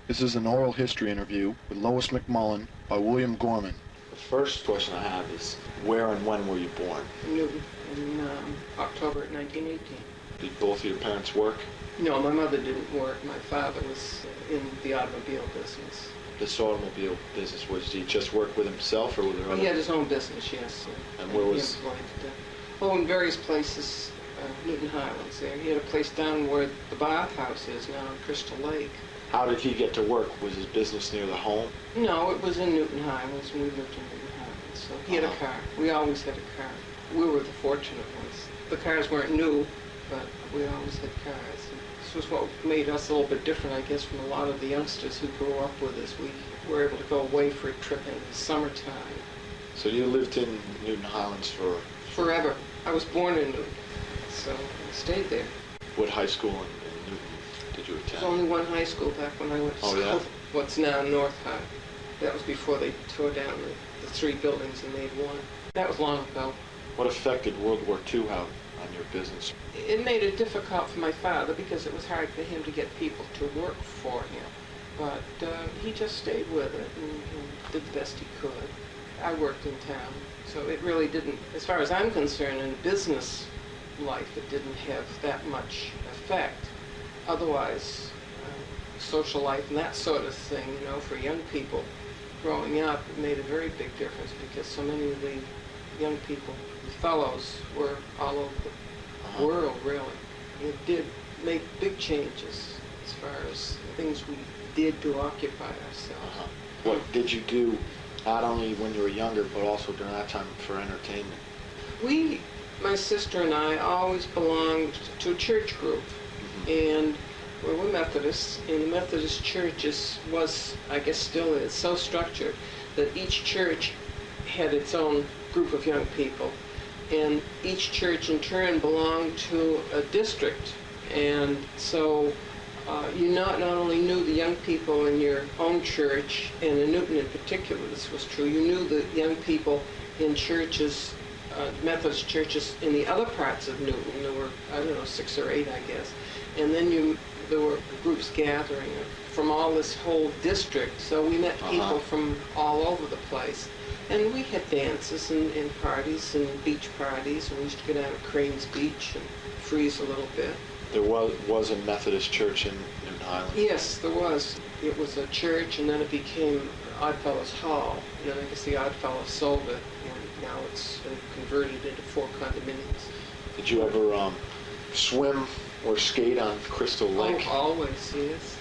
This is an oral history interview with Lois McMullin by William Gorman. The first question I have is, where and when were you born? Newton in October 1918. Did both of your parents work? No, my mother didn't work. My father was in the automobile business. This automobile business, was he just work with himself or were there other? He had his own business, yes. And where was? In various places, Newton Highlands there. He had a place down where the bathhouse is now in Crystal Lake. How did he get to work? Was his business near the home? No, it was in Newton Highlands, and we lived in Newton Highlands. So he had a car. We always had a car. We were the fortunate ones. The cars weren't new, but we always had cars. And this was what made us a little bit different, I guess, from a lot of the youngsters who grew up with us. We were able to go away for a trip in the summertime. So you lived in Newton Highlands for? Forever. I was born in Newton, so I stayed there. What high school in Newton did you attend? There was only one high school back when I went to school. Yeah? What's now North High. That was before they tore down the three buildings and made one. That was long ago. What effect did World War II have on your business? It made it difficult for my father because it was hard for him to get people to work for him. But he just stayed with it and did the best he could. I worked in town, so it really didn't, as far as I'm concerned, in business life, it didn't have that much effect. Otherwise, social life and that sort of thing, you know, for young people growing up, it made a very big difference because so many of the young people, the fellows, were all over the world, really. It did make big changes as far as things we did to occupy ourselves. What did you do, not only when you were younger, but also during that time for entertainment? My sister and I always belonged to a church group, and we're Methodists, and the Methodist church was, I guess still is, so structured that each church had its own group of young people, and each church in turn belonged to a district, and so you not only knew the young people in your own church, and in Newton in particular this was true, you knew the young people in churches, Methodist churches in the other parts of Newton. There were, I don't know, 6 or 8, I guess. And then there were groups gathering from all this whole district, so we met people from all over the place. And we had dances and parties and beach parties, and we used to go down to Crane's Beach and freeze a little bit. There was a Methodist church in Newton Highlands? Yes, there was. It was a church, and then it became Oddfellows Hall. And then I guess the Oddfellows sold it, and now it's been converted into 4 condominiums. Did you ever swim or skate on Crystal Lake? Oh, always, yes.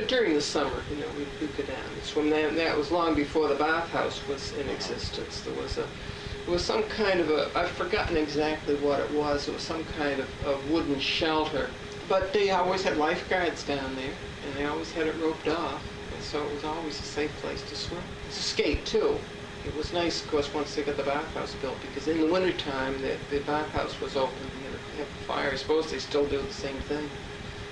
During the summer, you know, we'd go down and swim. That was long before the bathhouse was in existence. There was some kind of I've forgotten exactly what it was. It was some kind of wooden shelter. But they always had lifeguards down there, and they always had it roped off. And so it was always a safe place to swim. To skate, too. It was nice, of course, once they got the bathhouse built, because in the wintertime, the bathhouse was open. You know, have a fire. I suppose they still do the same thing.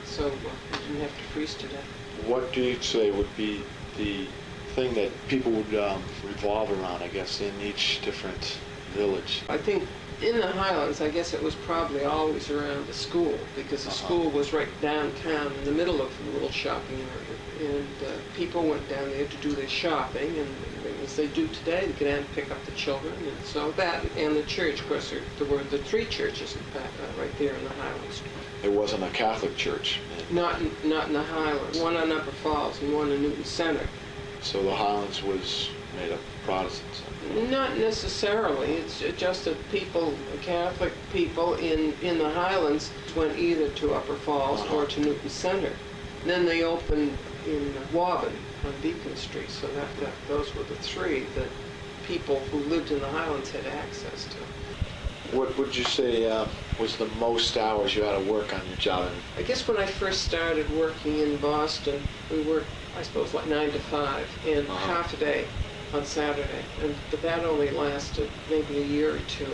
So we didn't have to freeze to death. What do you say would be the thing that people would revolve around, I guess, in each different village? I think in the Highlands, I guess it was probably always around the school, because the school was right downtown in the middle of the little shopping area. And people went down there to do their shopping, and as they do today, they go down and pick up the children. And so that, and the church, of course, there were the 3 churches in fact, right there in the Highlands. There wasn't a Catholic church? Not in the Highlands. One on Upper Falls and one in Newton Center. So the Highlands was made up of Protestants? Not necessarily. It's just that Catholic people in the Highlands went either to Upper Falls or to Newton Center. Then they opened in Waban on Beacon Street, so those were the 3 that people who lived in the Highlands had access to. What would you say was the most hours you had to work on your job? I guess when I first started working in Boston, we worked, I suppose, like 9 to 5, and half a day on Saturday. But that only lasted maybe a year or 2,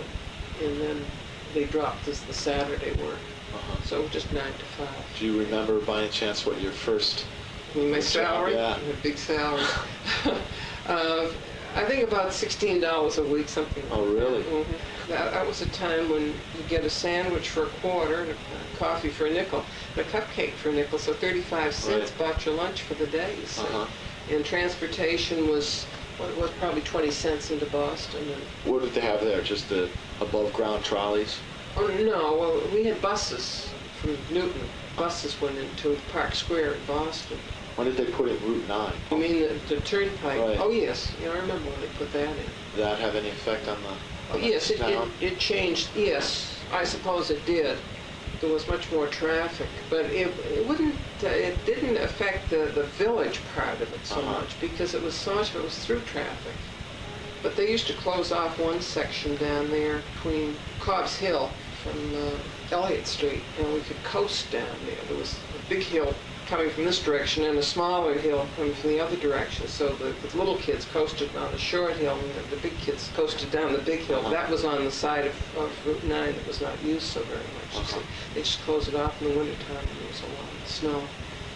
and then they dropped the Saturday work. So just 9 to 5. Do you remember by any chance what your first? My salary? Yeah. A big salary. I think about $16 a week, something like Oh, really? that. that was a time when you get a sandwich for a quarter, and a coffee for a nickel, and a cupcake for a nickel, so 35 cents bought your lunch for the day. So. And transportation was probably 20 cents into Boston. And what did they have there? Just the above-ground trolleys? Oh, no. Well, we had buses from Newton. Buses went into Park Square in Boston. When did they put in Route 9? You mean the turnpike? Right. Oh, yes. Yeah, I remember when they put that in. Did that have any effect on the Yes, town? it changed. Yes, I suppose it did. There was much more traffic, but it didn't affect the village part of it so much, because it was so much of it was through traffic. But they used to close off one section down there between Cobb's Hill from Elliott Street, and we could coast down there. There was a big hill coming from this direction and a smaller hill coming from the other direction. So the little kids coasted on the short hill, and the big kids coasted down the big hill. That was on the side of Route 9 that was not used so very much. So they just closed it off in the wintertime when there was a lot of snow.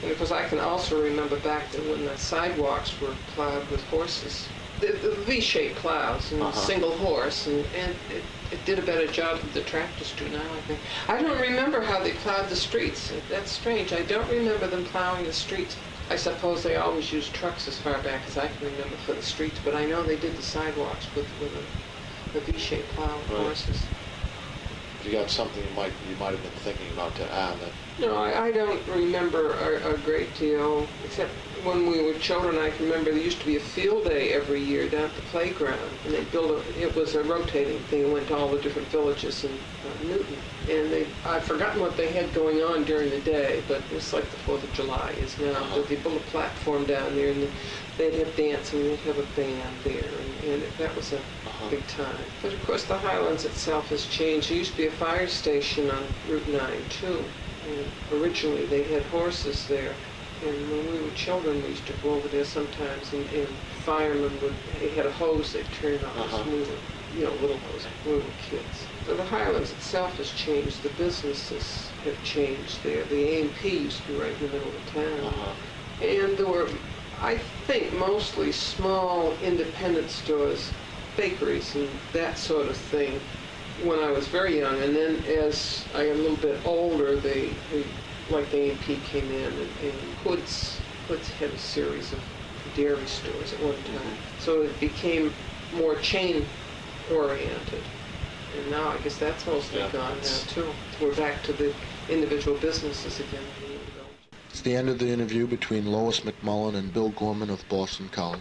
And of course, I can also remember back then when the sidewalks were plowed with horses. The V-shaped plows and single horse, and it did a better job than the tractors do now, I think. I don't remember how they plowed the streets. That's strange. I don't remember them plowing the streets. I suppose they always used trucks as far back as I can remember for the streets, but I know they did the sidewalks with a V-shaped plow with horses. You got something you might have been thinking about to add? No, I don't remember a great deal, except when we were children. I can remember there used to be a field day every year down at the playground, and they built it was a rotating thing. It went to all the different villages in Newton, and I've forgotten what they had going on during the day, but it was like the 4th of July is now. But they built a platform down there, and they'd have dancing, they'd have a band there, and that was a big time. But of course the Highlands itself has changed. There used to be a fire station on Route 9 too. And originally they had horses there, and when we were children we used to go over there sometimes, and firemen they had a hose they'd turn on us when we were, little hose, when we were kids. So the Highlands itself has changed. The businesses have changed there. The A&P used to be right in the middle of town. And there were, I think, mostly small independent stores, bakeries and that sort of thing when I was very young. And then as I got a little bit older, they like the A&P came in, and Hood's had a series of dairy stores at one time. So it became more chain-oriented. And now I guess that's mostly gone now, too. We're back to the individual businesses again. It's the end of the interview between Lois McMullin and Bill Gorman of Boston College.